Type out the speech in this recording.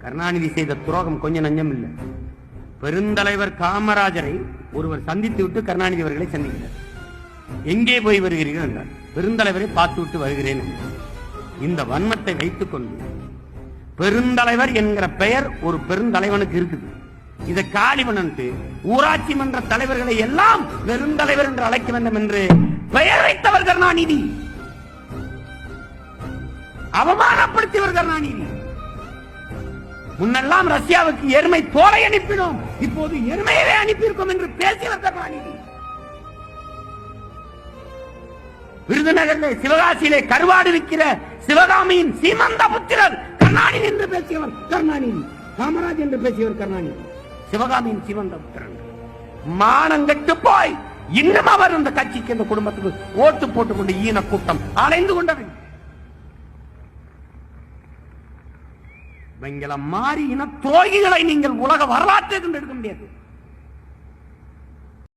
கருணாநிதி செய்த துரோகம் கொஞ்சம் நஞ்சம் இல்லை. பெருந்தலைவர் காமராஜரை ஒருவர் சந்தித்து விட்டு கருணாநிதி அவர்களை சந்திக்கிறார். எங்கே போய் வருகிறீர்கள் என்றார். பெருந்தலைவரை பார்த்து விட்டு வருகிறேன். இந்த வன்மத்தை வைத்துக் கொண்டு பெருந்தலைவர் என்கிற பெயர் ஒரு பெருந்தலைவனுக்கு இருக்குது. இதை காலி பண்ணிட்டு ஊராட்சி மன்ற தலைவர்களை எல்லாம் பெருந்தலைவர் என்று அழைக்க வேண்டும் என்று பெயர் வைத்தவர் கருணாநிதி. அவமானப்படுத்தியவர் கருணாநிதி. முன்னெல்லாம் ரஷ்யாவுக்கு எருமை தோலை அனுப்பினோம், இப்போது எருமையவே அனுப்பியிருக்கோம் என்று பேசியவர் கருணாநிதி. விருதுநகரிலே சிவகாசியிலே கருவாடு விற்கிற சிவகாமியின் சீமந்த புத்திரர் கருணாநிதி என்று பேசியவர் கருணாநிதி. காமராஜ் என்று பேசியவர் கருணாநிதி. சிவகாமியின் சீமந்த புத்திரன் மானங்கட்டு போய் இன்னும் அவர் அந்த கட்சிக்கு இந்த குடும்பத்துக்கு ஓட்டு போட்டுக் கொண்டு ஈன கூட்டம் அலைந்து கொண்டவன். மாறி இன துரோகிகளை நீங்கள் உலக வரலாற்றை கொண்டு எடுக்க முடியாது.